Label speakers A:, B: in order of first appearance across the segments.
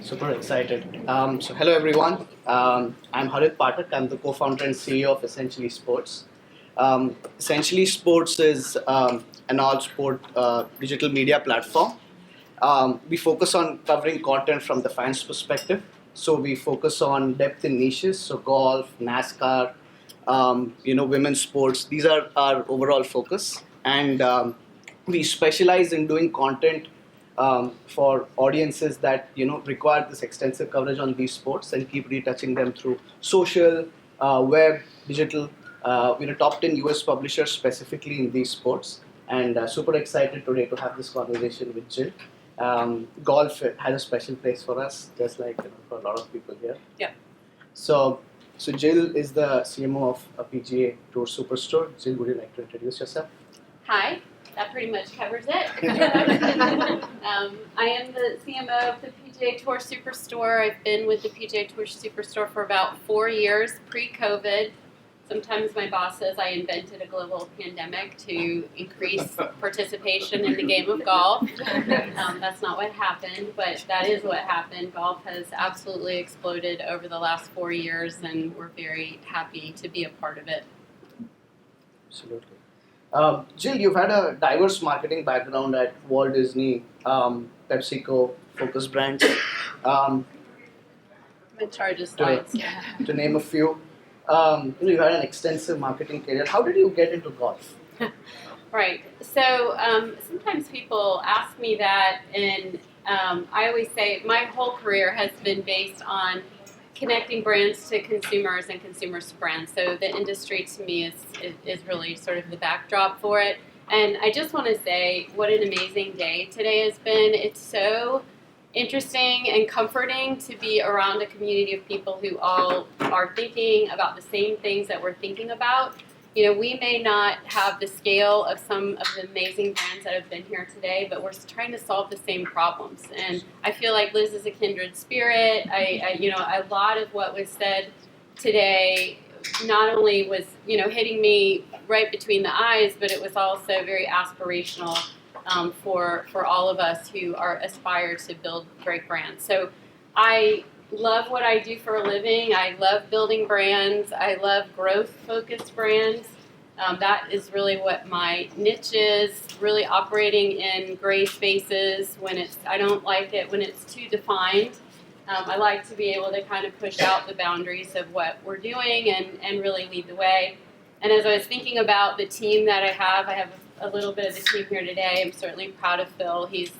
A: Super excited. Hello everyone. I'm Harit Pathak. I'm the co-founder and CEO of EssentiallySports. EssentiallySports is an all-sport digital media platform. We focus on covering content from the fans' perspective. So we focus on depth in niches, so golf, NASCAR, women's sports. These are our overall focus, and we specialize in doing content for audiences that require this extensive coverage on these sports and keep retouching them through social, web, digital. Top 10 US publishers specifically in these sports, and super excited today to have this conversation with Jill. Golf has a special place for us, just like for a lot of people here.
B: Yeah.
A: So Jill is the CMO of a PGA Tour Superstore. Jill, would you like to introduce yourself?
B: Hi, that pretty much covers it. I am the CMO of the PGA Tour Superstore. I've been with the PGA Tour Superstore for about 4 years, pre-COVID. Sometimes my boss says I invented a global pandemic to increase participation in the game of golf. That's not what happened, but that is what happened. Golf has absolutely exploded over the last 4 years, and we're very happy to be a part of it.
A: Absolutely. Jill, you've had a diverse marketing background at Walt Disney, PepsiCo, Focus Brands.
B: I'm in charge of slides.
A: To name a few. You've had an extensive marketing career. How did you get into golf?
B: Right. So sometimes people ask me that, and I always say my whole career has been based on connecting brands to consumers and consumers to brands. So the industry to me is really sort of the backdrop for it. And I just want to say what an amazing day today has been. It's so interesting and comforting to be around a community of people who all are thinking about the same things that we're thinking about. We may not have the scale of some of the amazing brands that have been here today, but we're trying to solve the same problems. And I feel like Liz is a kindred spirit. A lot of what was said today not only was, hitting me right between the eyes, but it was also very aspirational for all of us who are aspire to build great brands. So I love what I do for a living. I love building brands. I love growth-focused brands. That is really what my niche is, really operating in gray spaces I don't like it when it's too defined. I like to be able to kind of push out the boundaries of what we're doing and really lead the way. And as I was thinking about the team that I have a little bit of the team here today. I'm certainly proud of Phil. He's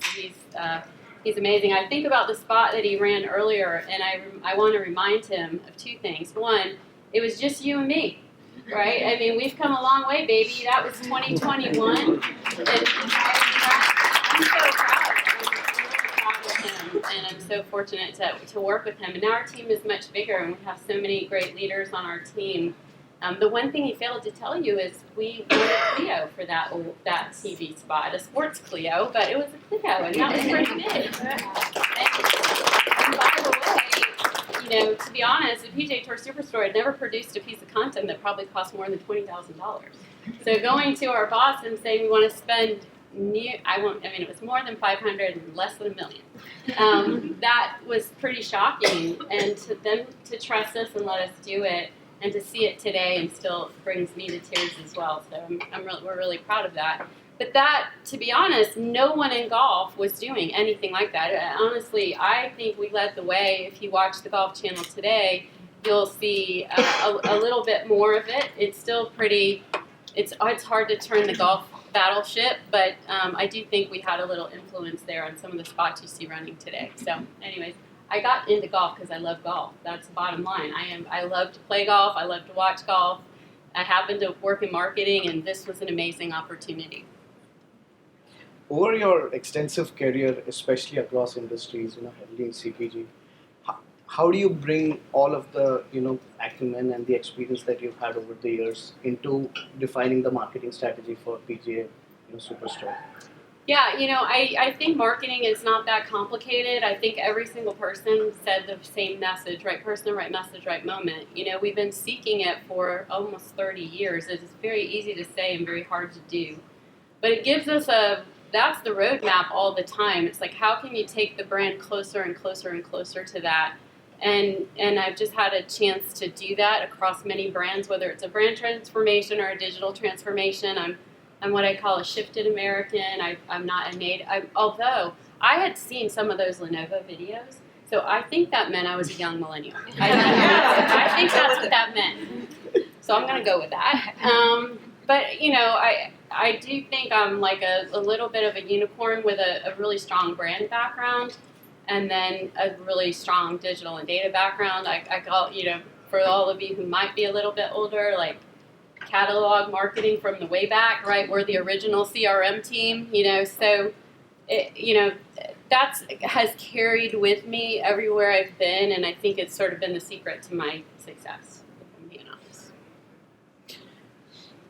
B: amazing. I think about the spot that he ran earlier, and I want to remind him of two things. One, it was just you and me, right? I mean, we've come a long way, baby. That was 2021. And I'm so proud. I'm really proud of him, and I'm so fortunate to work with him. And now our team is much bigger, and we have so many great leaders on our team. The one thing he failed to tell you is we won a Clio for that TV spot, a sports Clio, but it was a Clio, and that was pretty big. And by the way, to be honest, the PGA Tour Superstore had never produced a piece of content that probably cost more than $20,000. So going to our boss and saying we want to spend it was more than 500 and less than $1 million. That was pretty shocking, and to them to trust us and let us do it. And to see it today and still brings me to tears as well. So we're really proud of that. But that, to be honest, no one in golf was doing anything like that. Honestly, I think we led the way. If you watch the Golf Channel today, you'll see a little bit more of it. It's still it's hard to turn the golf battleship, but I do think we had a little influence there on some of the spots you see running today. So anyways. I got into golf because I love golf. That's the bottom line. I love to play golf. I love to watch golf. I happen to work in marketing, and this was an amazing opportunity.
A: Over your extensive career, especially across industries, heavily in CPG, how do you bring all of the acumen and the experience that you've had over the years into defining the marketing strategy for PGA Superstore?
B: Yeah, I think marketing is not that complicated. I think every single person said the same message, right person, right message, right moment. We've been seeking it for almost 30 years. It's very easy to say and very hard to do. But it gives us a that's the roadmap all the time. It's like, how can you take the brand closer and closer and closer to that? And I've just had a chance to do that across many brands, whether it's a brand transformation or a digital transformation. I'm what I call a shifted American. I'm not a native. Although I had seen some of those Lenovo videos, so I think that meant I was a young millennial. I think that's what that meant. So I'm going to go with that. But, you know, I do think I'm like a little bit of a unicorn with a really strong brand background and then a really strong digital and data background. I call, you know, for all of you who might be a little bit older, like catalog marketing from the way back, right? We're the original CRM team, you know, so, you know, that's has carried with me everywhere I've been, and I think it's sort of been the secret to my success, if I'm being honest.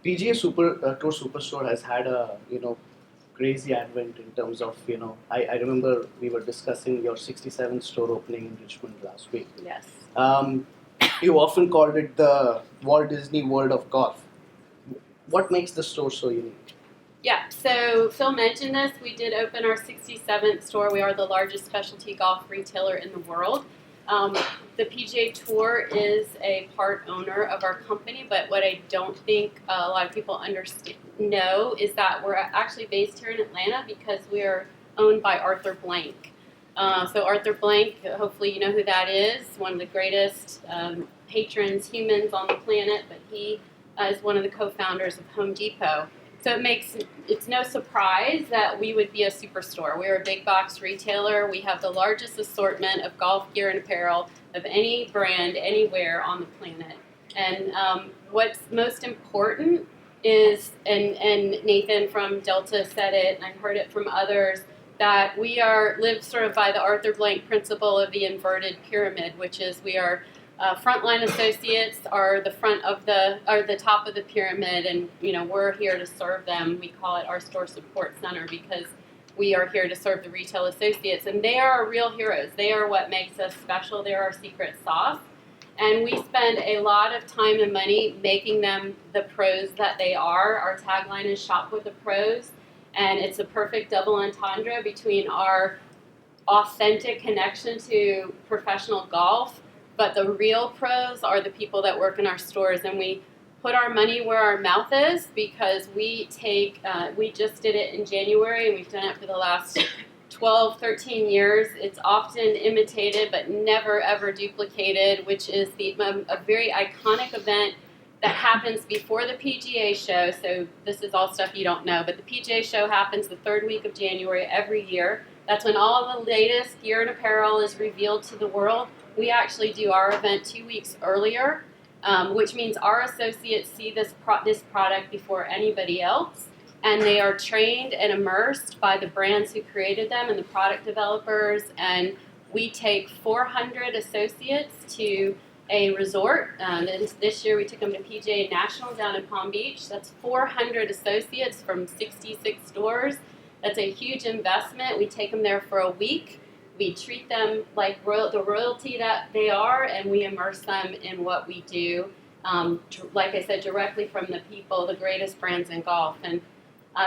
A: PGA Tour Superstore has had a, you know, crazy advent in terms of, you know, I remember we were discussing your 67th store opening in Richmond last week.
B: Yes.
A: You often called it the Walt Disney World of golf. What makes the store so unique?
B: Yeah, so Phil mentioned this. We did open our 67th store. We are the largest specialty golf retailer in the world. The PGA Tour is a part owner of our company, but what I don't think a lot of people know is that we're actually based here in Atlanta because we are owned by Arthur Blank. So Arthur Blank, hopefully you know who that is, one of the greatest patrons, humans on the planet, but he is one of the co-founders of Home Depot. So it's no surprise that we would be a superstore. We're a big box retailer. We have the largest assortment of golf gear and apparel of any brand anywhere on the planet. And what's most important is, and Nathan from Delta said it, and I've heard it from others, that we live sort of by the Arthur Blank principle of the inverted pyramid, which is we are frontline associates are the top of the pyramid, and you know we're here to serve them. We call it our store support center because we are here to serve the retail associates, and they are our real heroes. They are what makes us special. They're our secret sauce, and we spend a lot of time and money making them the pros that they are. Our tagline is "Shop with the Pros," and it's a perfect double entendre between our authentic connection to professional golf. But the real pros are the people that work in our stores, and we put our money where our mouth is because we just did it in January, and we've done it for the last 12, 13 years. It's often imitated but never, ever duplicated, which is a very iconic event that happens before the PGA show. So this is all stuff you don't know, but the PGA show happens the third week of January every year. That's when all the latest gear and apparel is revealed to the world. We actually do our event 2 weeks earlier, which means our associates see this product before anybody else, and they are trained and immersed by the brands who created them and the product developers. And we take 400 associates to a resort. This year we took them to PGA National down in Palm Beach. That's 400 associates from 66 stores. That's a huge investment. We take them there for a week. We treat them like the royalty that they are, and we immerse them in what we do. Like I said, directly from the people, the greatest brands in golf. And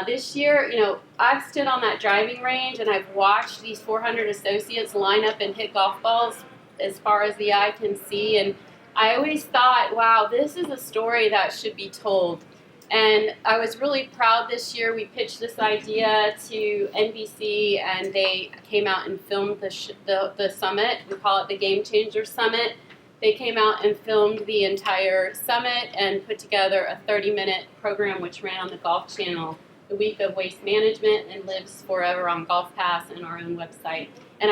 B: this year, you know, I've stood on that driving range and I've watched these 400 associates line up and hit golf balls as far as the eye can see. And I always thought, wow, this is a story that should be told. And I was really proud this year. We pitched this idea to NBC, and they came out and filmed the summit. We call it the Game Changer Summit. They came out and filmed the entire summit and put together a 30-minute program which ran on the Golf Channel, the week of waste management, and lives forever on Golf Pass and our own website. And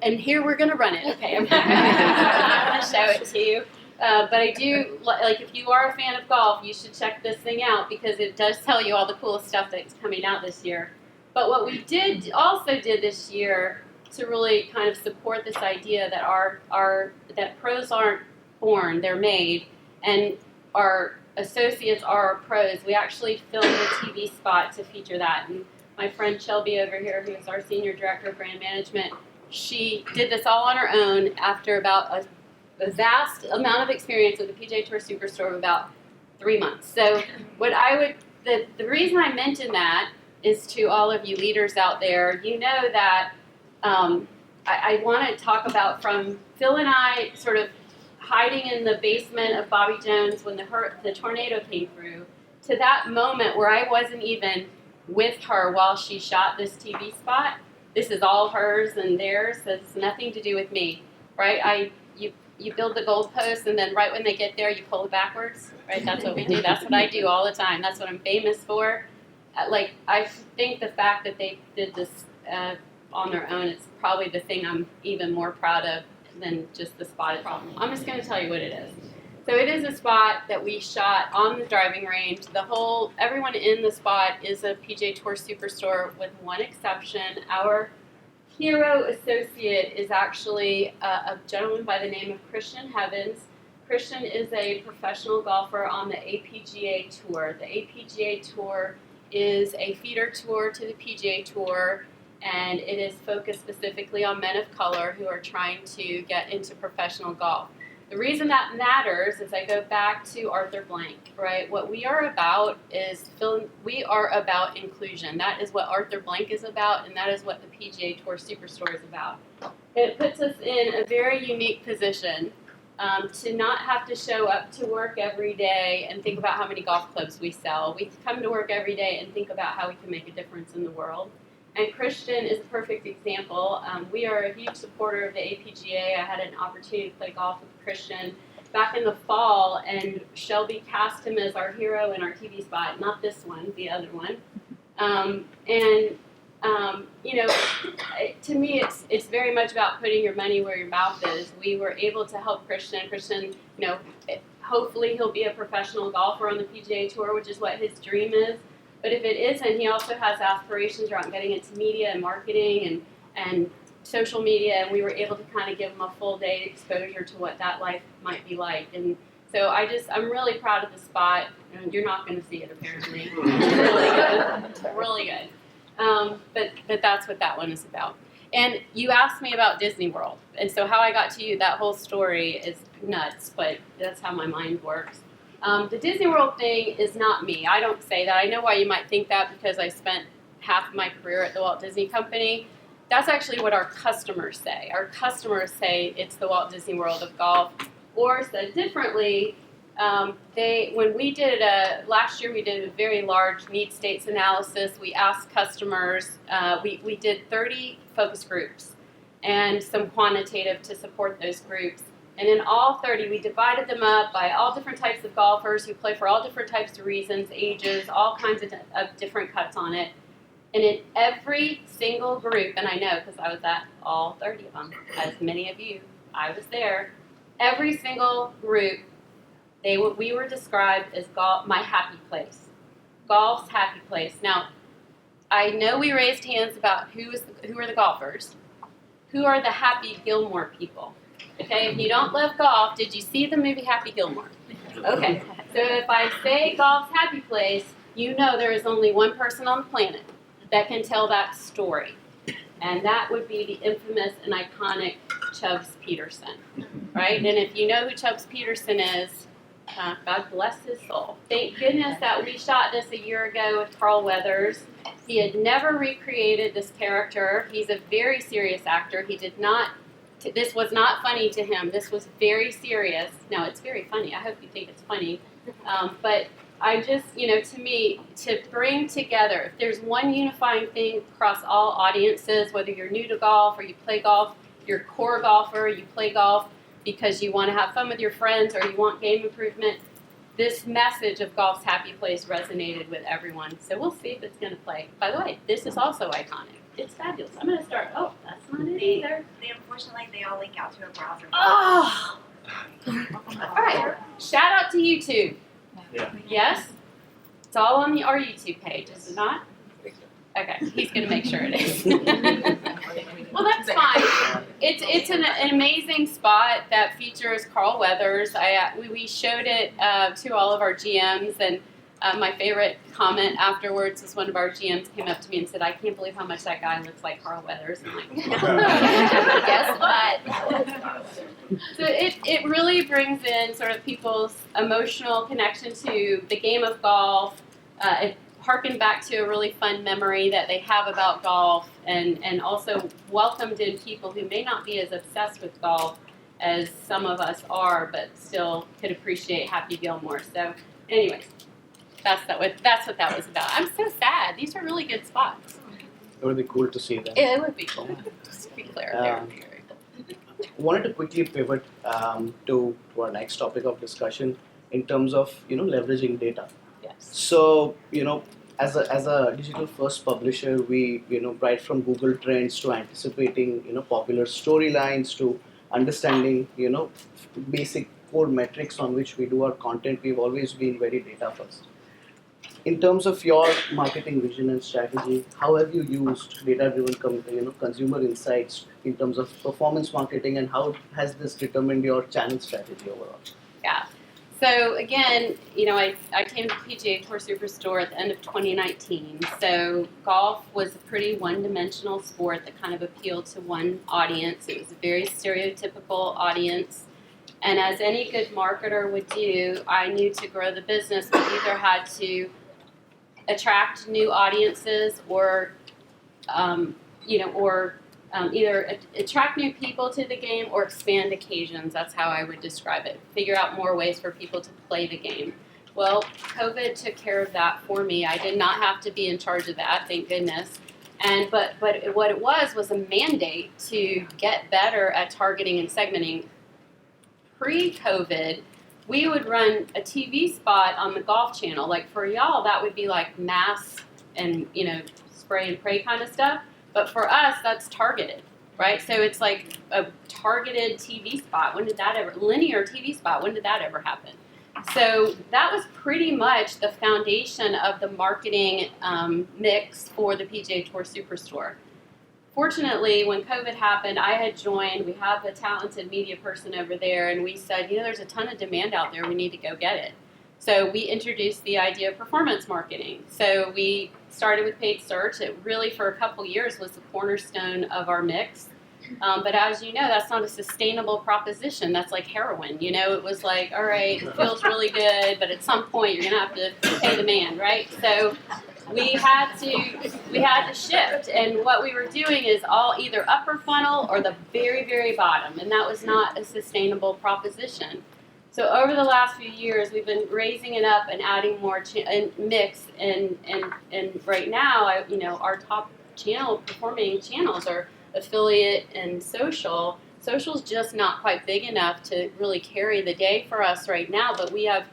B: and here we're going to run it. Okay, I'm not going to show it to you. But I do, like, if you are a fan of golf, you should check this thing out because it does tell you all the cool stuff that's coming out this year. But what we also did this year to really kind of support this idea that that pros aren't born, they're made, and our associates are our pros, we actually filmed a TV spot to feature that. And my friend Shelby over here, who is our Senior Director of Brand Management, she did this all on her own after about a vast amount of experience with the PGA Tour Superstore of about 3 months. So the reason I mention that is to all of you leaders out there. You know that I want to talk about from Phil and I sort of hiding in the basement of Bobby Jones when the tornado came through, to that moment where I wasn't even with her while she shot this TV spot. This is all hers and theirs. It's nothing to do with me, right? You build the goalpost, and then right when they get there, you pull it backwards, right? That's what we do. That's what I do all the time. That's what I'm famous for. I think the fact that they did this on their own, it's probably the thing I'm even more proud of than just the spot problem. I'm just going to tell you what it is. So it is a spot that we shot on the driving range. Everyone in the spot is a PGA Tour Superstore with one exception. Our hero associate is actually a gentleman by the name of Christian Heavens. Christian is a professional golfer on the APGA Tour. The APGA Tour is a feeder tour to the PGA Tour, and it is focused specifically on men of color who are trying to get into professional golf. The reason that matters is I go back to Arthur Blank, right? What we are about we are about inclusion. That is what Arthur Blank is about, and that is what the PGA Tour Superstore is about. It puts us in a very unique position to not have to show up to work every day and think about how many golf clubs we sell. We come to work every day and think about how we can make a difference in the world. And Christian is a perfect example. We are a huge supporter of the APGA. I had an opportunity to play golf with Christian back in the fall, and Shelby cast him as our hero in our TV spot, not this one, the other one. To me, it's very much about putting your money where your mouth is. We were able to help Christian. Christian, hopefully he'll be a professional golfer on the PGA Tour, which is what his dream is. But if it isn't, he also has aspirations around getting into media and marketing and social media, and we were able to kind of give him a full day exposure to what that life might be like. And so I'm really proud of the spot. And you're not going to see it, apparently. It's really good. Really good. But that's what that one is about. And you asked me about Disney World. And so how I got to you, that whole story is nuts, but that's how my mind works. The Disney World thing is not me. I don't say that. I know why you might think that because I spent half of my career at the Walt Disney Company. That's actually what our customers say. Our customers say it's the Walt Disney World of golf. Or said differently, when we did last year we did a very large need states analysis. We asked customers, we did 30 focus groups and some quantitative to support those groups. And in all 30, we divided them up by all different types of golfers who play for all different types of reasons, ages, all kinds of different cuts on it. And in every single group, and I know because I was at all 30 of them, as many of you, I was there, every single group, we were described as my happy place, golf's happy place. Now, I know we raised hands about who are the golfers, who are the Happy Gilmore people. Okay, if you don't love golf, did you see the movie Happy Gilmore? Okay, so if I say golf's happy place, you know there is only one person on the planet that can tell that story. And that would be the infamous and iconic Chubbs Peterson, right? And if you know who Chubbs Peterson is, God bless his soul. Thank goodness that we shot this a year ago with Carl Weathers. He had never recreated this character. He's a very serious actor. This was not funny to him. This was very serious. No, it's very funny. I hope you think it's funny. But I just, to me, to bring together, if there's one unifying thing across all audiences, whether you're new to golf or you play golf, you're a core golfer, you play golf because you want to have fun with your friends or you want game improvement, this message of golf's happy place resonated with everyone. So we'll see if it's going to play. By the way, this is also iconic. It's fabulous. I'm going to start. Oh, that's not it either.
C: Unfortunately, they all link out to a browser.
B: Oh! All right. Shout out to YouTube.
D: Yeah.
B: Yes? It's all on our YouTube page, is it not? Okay. He's going to make sure it is. Well, that's fine. It's an amazing spot that features Carl Weathers. We showed it to all of our GMs, and my favorite comment afterwards was one of our GMs came up to me and said, "I can't believe how much that guy looks like Carl Weathers." I'm like, guess what? So it really brings in sort of people's emotional connection to the game of golf. harkened back to a really fun memory that they have about golf, and also welcomed in people who may not be as obsessed with golf as some of us are, but still could appreciate Happy Gilmore. So anyway, that's what that was about. I'm so sad. These are really good spots.
A: It would be cool to see them.
B: It would be cool. Just to be clear, they would be very cool.
A: Wanted to quickly pivot to our next topic of discussion in terms of leveraging data.
B: Yes.
A: So as a digital first publisher, we right from Google Trends to anticipating popular storylines to understanding basic core metrics on which we do our content. We've always been very data first. In terms of your marketing vision and strategy, how have you used data-driven consumer insights in terms of performance marketing, and how has this determined your channel strategy overall?
B: Yeah. So again, I came to PGA Tour Superstore at the end of 2019. So golf was a pretty one-dimensional sport that kind of appealed to one audience. It was a very stereotypical audience. And as any good marketer would do, I knew to grow the business, we either had to attract new audiences or either attract new people to the game or expand occasions. That's how I would describe it. Figure out more ways for people to play the game. Well, COVID took care of that for me. I did not have to be in charge of that, thank goodness. But what it was a mandate to get better at targeting and segmenting. Pre-COVID, we would run a TV spot on the Golf Channel. Like for y'all, that would be like mass and spray and pray kind of stuff. But for us, that's targeted, right? So it's like a targeted TV spot. Linear TV spot, when did that ever happen? So that was pretty much the foundation of the marketing mix for the PGA Tour Superstore. Fortunately, when COVID happened, I had joined. We have a talented media person over there, and we said, there's a ton of demand out there. We need to go get it. So we introduced the idea of performance marketing. So we started with paid search. It really, for a couple years, was the cornerstone of our mix. But as you know, that's not a sustainable proposition. That's like heroin. It was like, all right, it feels really good, but at some point you're going to have to pay the man, right? So we had to shift, and what we were doing is all either upper funnel or the very, very bottom, and that was not a sustainable proposition. So over the last few years, we've been raising it up and adding more mix, and right now, our top performing channels are affiliate and social. Social's just not quite big enough to really carry the day for us right now, but we have.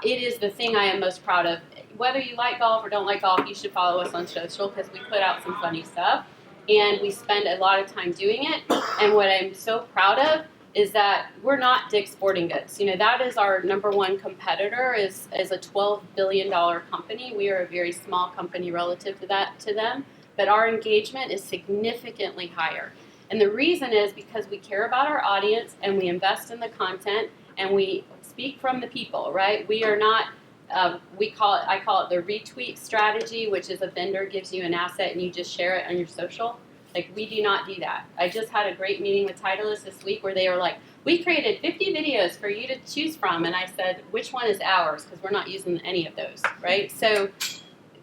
B: It is the thing I am most proud of. Whether you like golf or don't like golf, you should follow us on social because we put out some funny stuff, and we spend a lot of time doing it. And what I'm so proud of is that we're not Dick's Sporting Goods. That is our number one competitor, is a $12 billion company. We are a very small company relative to them, but our engagement is significantly higher. And the reason is because we care about our audience and we invest in the content and we speak from the people, right? We are not, I call it the retweet strategy, which is a vendor gives you an asset and you just share it on your social. Like, we do not do that. I just had a great meeting with Titleist this week where they were like, we created 50 videos for you to choose from. And I said, which one is ours? Because we're not using any of those, right? So,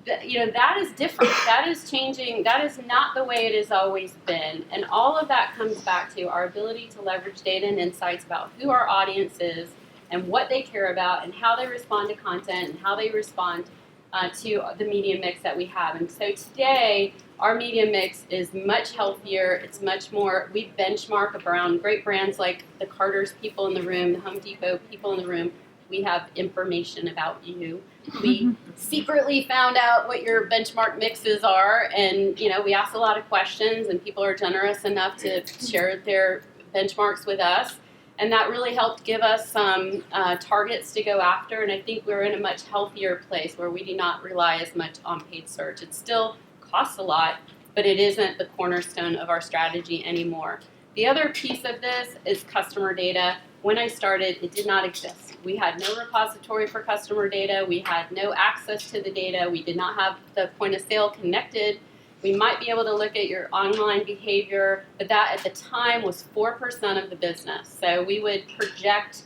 B: that is different. That is changing. That is not the way it has always been. And all of that comes back to our ability to leverage data and insights about who our audience is and what they care about and how they respond to content and how they respond to the media mix that we have. And so today, our media mix is much healthier. It's much more, we benchmark around great brands like the Carter's people in the room, the Home Depot people in the room. We have information about you. We secretly found out what your benchmark mixes are, and we ask a lot of questions, and people are generous enough to share their benchmarks with us. And that really helped give us some targets to go after, and I think we're in a much healthier place where we do not rely as much on paid search. It still costs a lot, but it isn't the cornerstone of our strategy anymore. The other piece of this is customer data. When I started, it did not exist. We had no repository for customer data. We had no access to the data. We did not have the point of sale connected. We might be able to look at your online behavior, but that at the time was 4% of the business. So we would project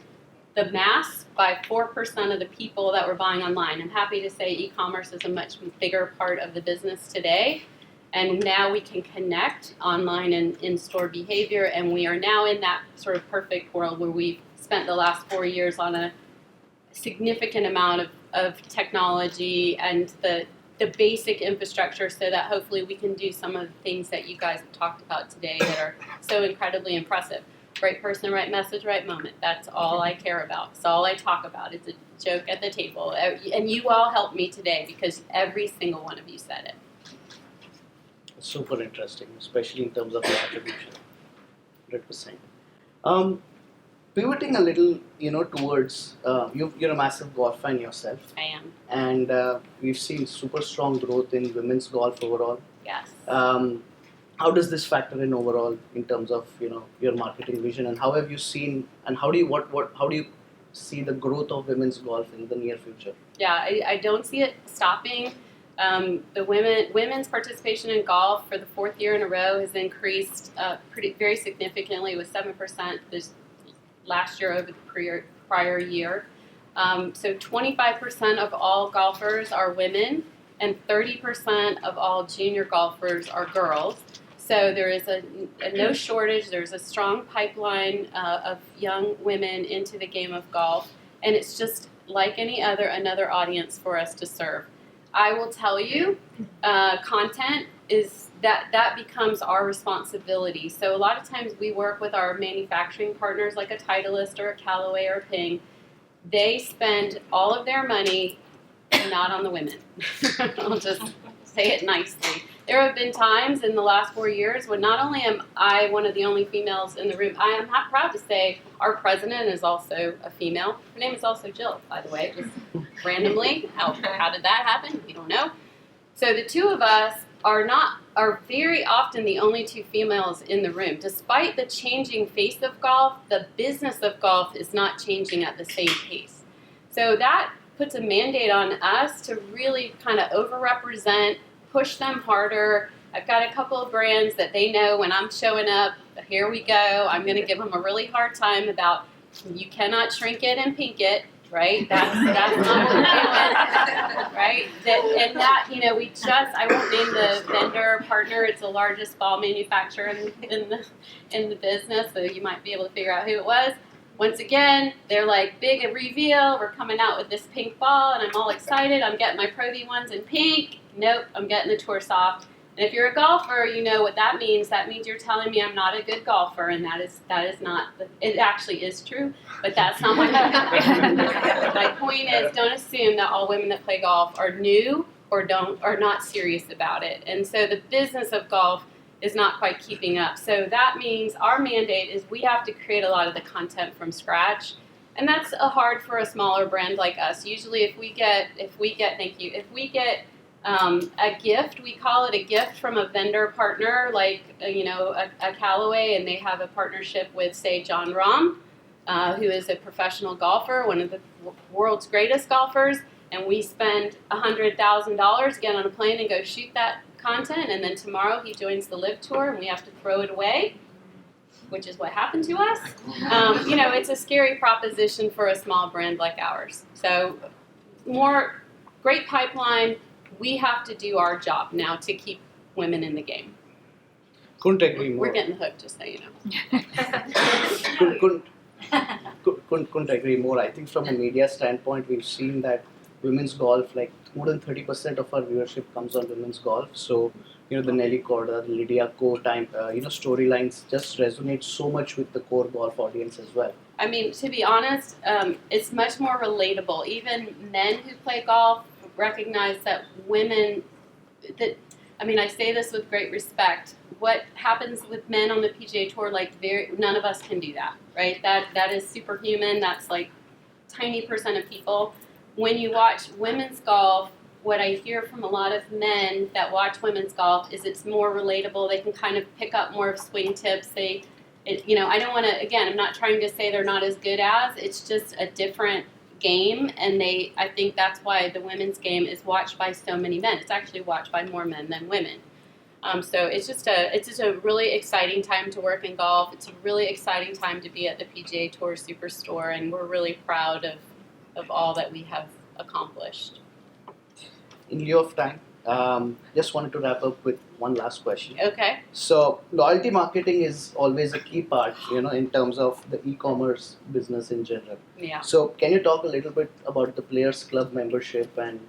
B: the mass by 4% of the people that were buying online. I'm happy to say e-commerce is a much bigger part of the business today. And now we can connect online and in-store behavior. And we are now in that sort of perfect world where we've spent the last 4 years on a significant amount of technology and the basic infrastructure so that hopefully we can do some of the things that you guys have talked about today that are so incredibly impressive. Right person, right message, right moment. That's all I care about. It's all I talk about. It's a joke at the table. And you all helped me today because every single one of you said it.
A: Super interesting, especially in terms of the attribution. 100%. Pivoting a little, towards you're a massive golf fan yourself,
B: I am.
A: and we've seen super strong growth in women's golf overall.
B: Yes.
A: How does this factor in overall in terms of your marketing vision, and how have you seen, and how do you see the growth of women's golf in the near future?
B: Yeah, I don't see it stopping. The women's participation in golf for the 4th year in a row has increased very significantly, with 7% this last year over the prior year. So 25% of all golfers are women, and 30% of all junior golfers are girls. So there is a no shortage. There's a strong pipeline of young women into the game of golf, and it's just like another audience for us to serve. I will tell you, content is that becomes our responsibility. So a lot of times we work with our manufacturing partners like a Titleist or a Callaway or a Ping. They spend all of their money not on the women. I'll just say it nicely. There have been times in the last 4 years when not only am I one of the only females in the room, I am proud to say our president is also a female. Her name is also Jill, by the way, just randomly. How did that happen? We don't know. So the two of us are very often the only two females in the room. Despite the changing face of golf, the business of golf is not changing at the same pace. So that puts a mandate on us to really kind of overrepresent, push them harder. I've got a couple of brands that they know when I'm showing up, here we go. I'm going to give them a really hard time about you cannot shrink it and pink it, right? That's not what we're doing, right? I won't name the vendor partner. It's the largest ball manufacturer in the business, so you might be able to figure out who it was. Once again, they're like, big reveal, we're coming out with this pink ball, and I'm all excited. I'm getting my Pro V ones in pink. Nope, I'm getting the Tour Soft. And if you're a golfer, you know what that means. That means you're telling me I'm not a good golfer, and that is not, it actually is true, but that's not my point. My point is, don't assume that all women that play golf are new or are not serious about it. And so the business of golf is not quite keeping up. So that means our mandate is we have to create a lot of the content from scratch. And that's hard for a smaller brand like us. Usually if we get a gift, we call it a gift from a vendor partner like a Callaway, and they have a partnership with, say, John Rahm, who is a professional golfer, one of the world's greatest golfers, and we spend $100,000, get on a plane and go shoot that content, and then tomorrow he joins the Live Tour and we have to throw it away, which is what happened to us. It's a scary proposition for a small brand like ours. So more great pipeline. We have to do our job now to keep women in the game.
A: Couldn't agree more.
B: We're getting the hook, just so you know.
A: Couldn't agree more. I think from a media standpoint, we've seen that women's golf, like more than 30% of our viewership comes on women's golf. So, the Nelly Korda, the Lydia Ko storylines just resonate so much with the core golf audience as well.
B: I mean, to be honest, it's much more relatable. Even men who play golf recognize that I say this with great respect. What happens with men on the PGA Tour, none of us can do that, right? That is superhuman. That's like tiny percent of people. When you watch women's golf, what I hear from a lot of men that watch women's golf is it's more relatable. They can kind of pick up more of swing tips. I don't want to, again, I'm not trying to say they're not as good as, it's just a different game, and I think that's why the women's game is watched by so many men. It's actually watched by more men than women. So it's just a really exciting time to work in golf. It's a really exciting time to be at the PGA Tour Superstore, and we're really proud of all that we have accomplished.
A: In lieu of time, just wanted to wrap up with one last question.
B: Okay.
A: So loyalty marketing is always a key part, in terms of the e-commerce business in general.
B: Yeah.
A: So can you talk a little bit about the Players Club membership and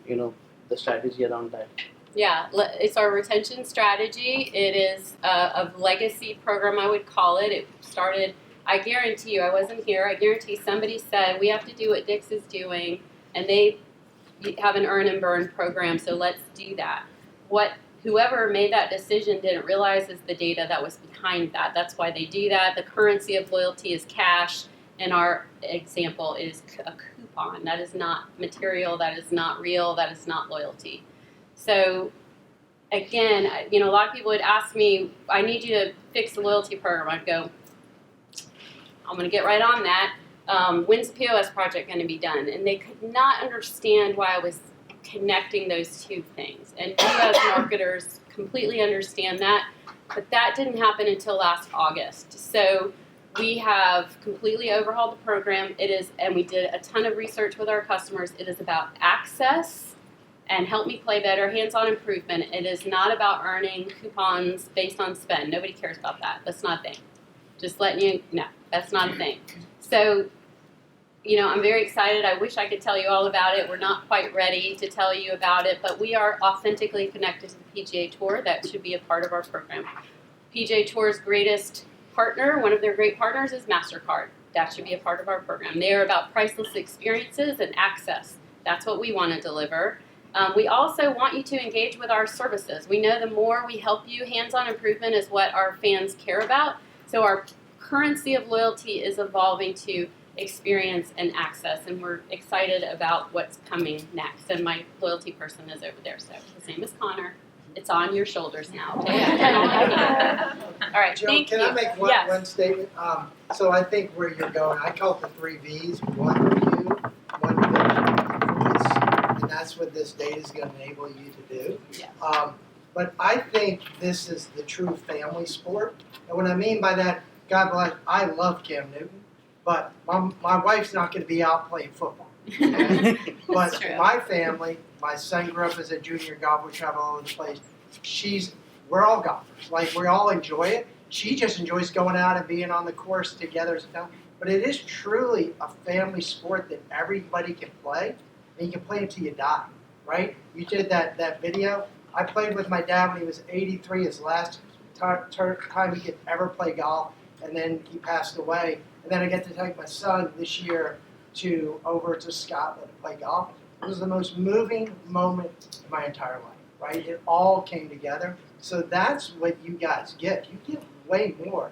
A: the strategy around that?
B: Yeah, it's our retention strategy. It is a legacy program, I would call it. It started, I guarantee you, I wasn't here, I guarantee somebody said, we have to do what Dick's is doing, and they have an earn and burn program, so let's do that. Whoever made that decision didn't realize is the data that was behind that. That's why they do that. The currency of loyalty is cash, and our example is a coupon. That is not material, that is not real, that is not loyalty. So again, a lot of people would ask me, I need you to fix the loyalty program. I'd go, I'm going to get right on that. When's the POS project going to be done? And they could not understand why I was connecting those two things. And you as marketers completely understand that, but that didn't happen until last August. So we have completely overhauled the program. And we did a ton of research with our customers. It is about access and help me play better, hands-on improvement. It is not about earning coupons based on spend. Nobody cares about that. That's not a thing. Just letting you know, that's not a thing. So, I'm very excited. I wish I could tell you all about it. We're not quite ready to tell you about it, but we are authentically connected to the PGA Tour. That should be a part of our program. PGA Tour's greatest partner, one of their great partners, is MasterCard. That should be a part of our program. They are about priceless experiences and access. That's what we want to deliver. We also want you to engage with our services. We know the more we help you, hands-on improvement is what our fans care about. So our currency of loyalty is evolving to experience and access, and we're excited about what's coming next. And my loyalty person is over there, so his name is Connor. It's on your shoulders now. Okay? All right,
D: Joe,
B: thank you.
D: can I make one statement? So I think where you're going, I call it the 3 V's: one view, one vision, and that's what this data is going to enable you to do.
B: Yeah.
D: But I think this is the true family sport. And what I mean by that, God bless, I love Cam Newton, but my wife's not going to be out playing football. Okay? But
B: true.
D: my family, my son grew up as a junior golfer, we travel all over the place. We're all golfers. Like, we all enjoy it. She just enjoys going out and being on the course together as a family. But it is truly a family sport that everybody can play, and you can play until you die, right? You did that video. I played with my dad when he was 83, his last time he could ever play golf, and then he passed away. And then I get to take my son this year over to Scotland to play golf. It was the most moving moment in my entire life, right? It all came together. So that's what you guys get. You get way more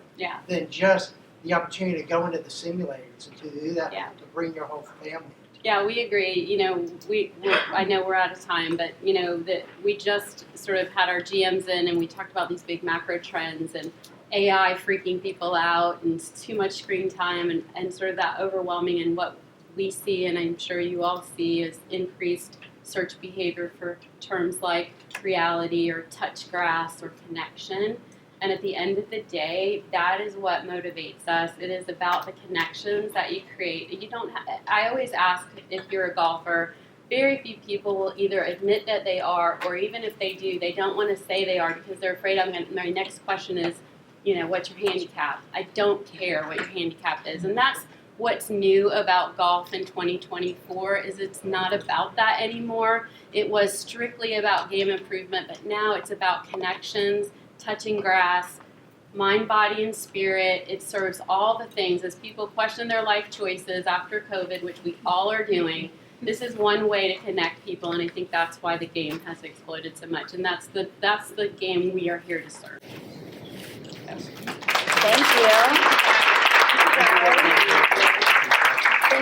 D: than just the opportunity to go into the simulators and to do that, to bring your whole family.
B: Yeah, we agree. I know we're out of time, but that we just sort of had our GMs in and we talked about these big macro trends and AI freaking people out and too much screen time and sort of that overwhelming, and what we see, and I'm sure you all see, is increased search behavior for terms like reality or touch grass or connection. And at the end of the day, that is what motivates us. It is about the connections that you create. I always ask, if you're a golfer, very few people will either admit that they are, or even if they do, they don't want to say they are because they're afraid my next question is, what's your handicap? I don't care what your handicap is. And that's what's new about golf in 2024, is it's not about that anymore. It was strictly about game improvement, but now it's about connections, touching grass, mind, body, and spirit. It serves all the things. As people question their life choices after COVID, which we all are doing, this is one way to connect people, and I think that's why the game has exploded so much. And that's the game we are here to serve.
E: Thank you.